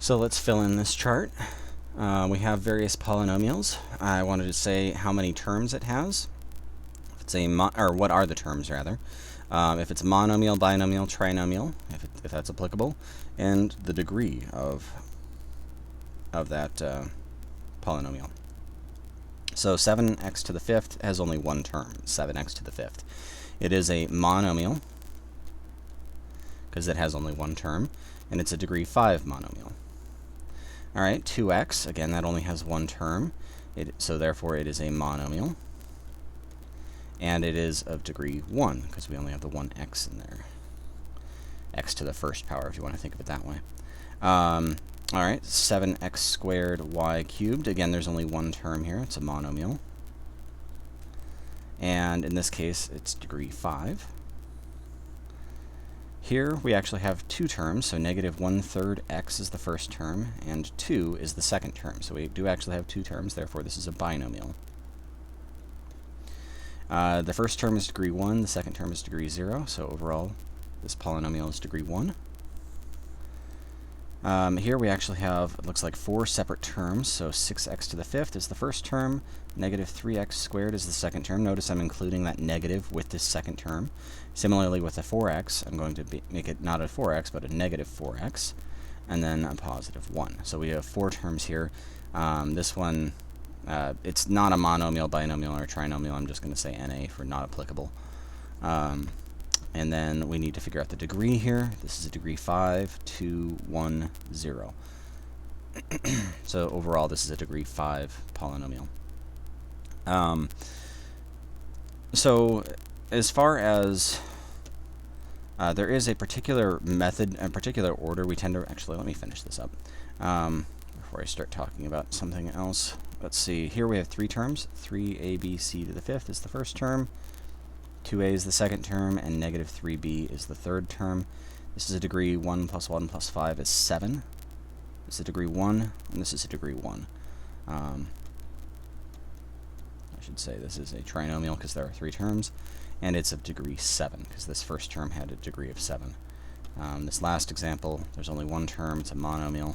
So let's fill in this chart. We have various polynomials. I wanted to say how many terms it has. If it's or what are the terms rather. If it's monomial, binomial, trinomial, if that's applicable, and the degree of that polynomial. So 7x to the fifth has only one term, 7x to the fifth. It is a monomial because it has only one term, and it's a degree 5 monomial. All right, 2x, again, that only has one term, so therefore it is a monomial. And it is of degree 1, because we only have the one x in there. X to the first power, if you want to think of it that way. All right, 7x squared y cubed. Again, there's only one term here. It's a monomial. And in this case, it's degree 5. Here we actually have two terms, so negative 1/3 x is the first term, and 2 is the second term. So we do actually have two terms, therefore this is a binomial. The first term is degree 1, the second term is degree 0, so overall this polynomial is degree 1. Here we actually have, it looks like 4 separate terms, so 6x to the fifth is the first term, negative 3x squared is the second term. Notice I'm including that negative with this second term. Similarly with the 4x, I'm going to make it not a 4x, but a negative 4x, and then a positive 1. So we have 4 terms here. This one, it's not a monomial, binomial, or trinomial. I'm just going to say NA for not applicable. And then we need to figure out the degree here. This is a degree 5, 2, 1, 0. So overall, this is a degree 5 polynomial. So as far as there is a particular method, a particular order, we tend to, actually, let me finish this up before I start talking about something else. Let's see, here we have 3 terms. 3abc to the fifth is the first term. 2a is the second term, and negative 3b is the third term. This is a degree 1 plus 1 plus 5 is 7. This is a degree 1, and this is a degree 1. I should say this is a trinomial because there are 3 terms, and it's of degree 7 because this first term had a degree of 7. This last example, there's only one term, it's a monomial.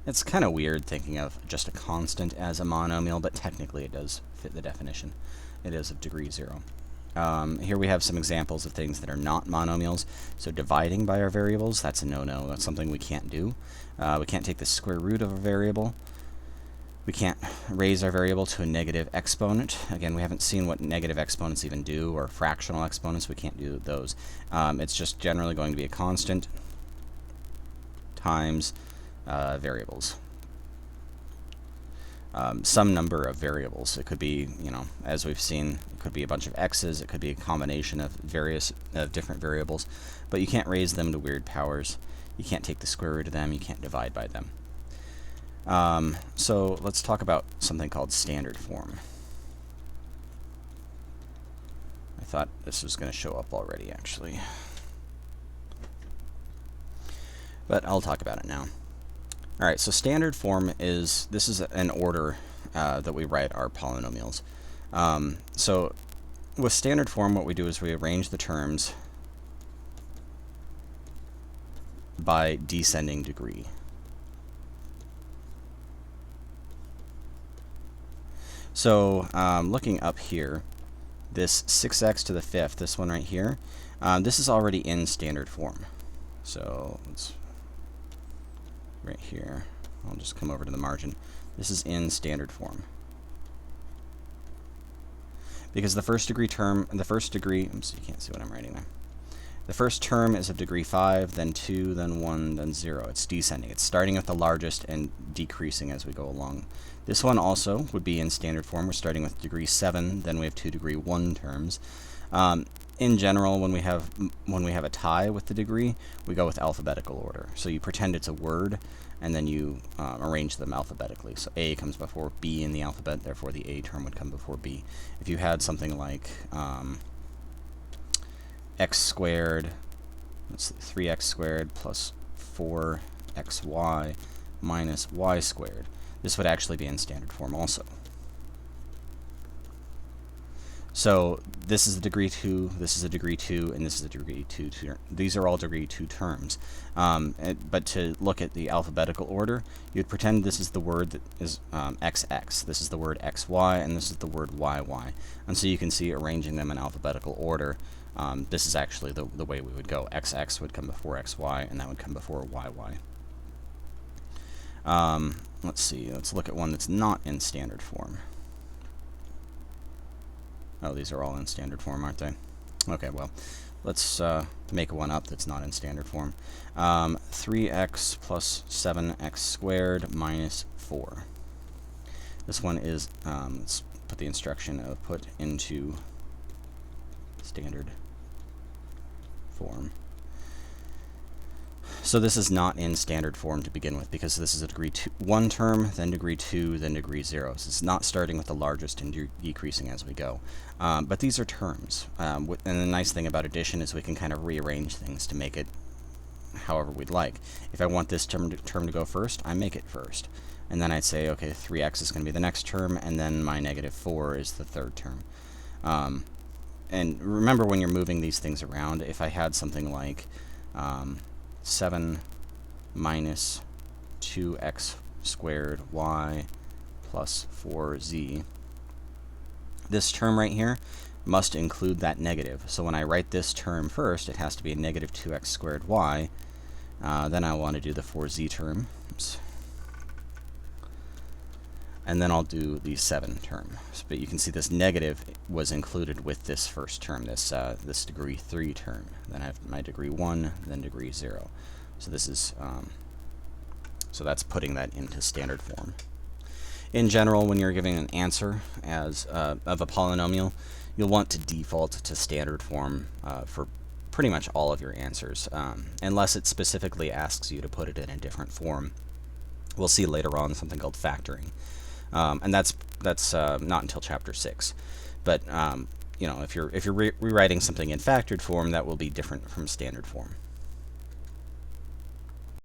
It's kind of weird thinking of just a constant as a monomial, but technically it does fit the definition. It is of degree 0. Here we have some examples of things that are not monomials. So dividing by our variables, that's a no-no. That's something we can't do. We can't take the square root of a variable. We can't raise our variable to a negative exponent. Again, we haven't seen what negative exponents even do, or fractional exponents. We can't do those. It's just generally going to be a constant times variables. Some number of variables. It could be, you know, as we've seen, it could be a bunch of x's, it could be a combination of different variables, but you can't raise them to weird powers. You can't take the square root of them, you can't divide by them. So let's talk about something called standard form. I thought this was going to show up already, actually, but I'll talk about it now. Alright, so standard form is, this is an order that we write our polynomials. So with standard form, what we do is we arrange the terms by descending degree. So looking up here, this 6x to the fifth, this one right here, this is already in standard form. So let's right here, I'll just come over to the margin. This is in standard form. Because the first degree term, you can't see what I'm writing there. The first term is of degree 5, then 2, then 1, then 0. It's descending. It's starting with the largest and decreasing as we go along. This one also would be in standard form. We're starting with degree 7, then we have 2 degree 1 terms. In general, when we have a tie with the degree, we go with alphabetical order. So you pretend it's a word, and then you arrange them alphabetically. So A comes before B in the alphabet, therefore the A term would come before B. If you had something like x squared, let's see, 3x squared plus 4xy minus y squared, this would actually be in standard form also. So this is a degree 2, this is a degree 2, and this is a degree 2. These are all degree 2 terms. But to look at the alphabetical order, you'd pretend this is the word that is XX, this is the word XY, and this is the word YY. And so you can see arranging them in alphabetical order, this is actually the way we would go. XX would come before XY, and that would come before YY. Let's see, let's look at one that's not in standard form. Oh, these are all in standard form, aren't they? Okay, well, let's make one up that's not in standard form. 3x plus 7x squared minus 4. This one is, let's put the instruction of put into standard form. So this is not in standard form to begin with, because this is a degree 1 term, then degree 2, then degree 0. So it's not starting with the largest and decreasing as we go. But these are terms. And the nice thing about addition is we can kind of rearrange things to make it however we'd like. If I want this term to go first, I make it first. And then I'd say, okay, 3x is going to be the next term, and then my negative 4 is the third term. And remember, when you're moving these things around, if I had something like 7 minus 2x squared y plus 4z. This term right here must include that negative. So when I write this term first, it has to be a negative 2x squared y. Then I want to do the 4z term. Oops. And then I'll do the 7 term. But you can see this negative was included with this first term, this degree 3 term. Then I have my degree 1, then degree 0. So this is, so that's putting that into standard form. In general, when you're giving an answer as of a polynomial, you'll want to default to standard form for pretty much all of your answers, unless it specifically asks you to put it in a different form. We'll see later on something called factoring. And that's not until chapter 6. But you know, if you're rewriting something in factored form, that will be different from standard form.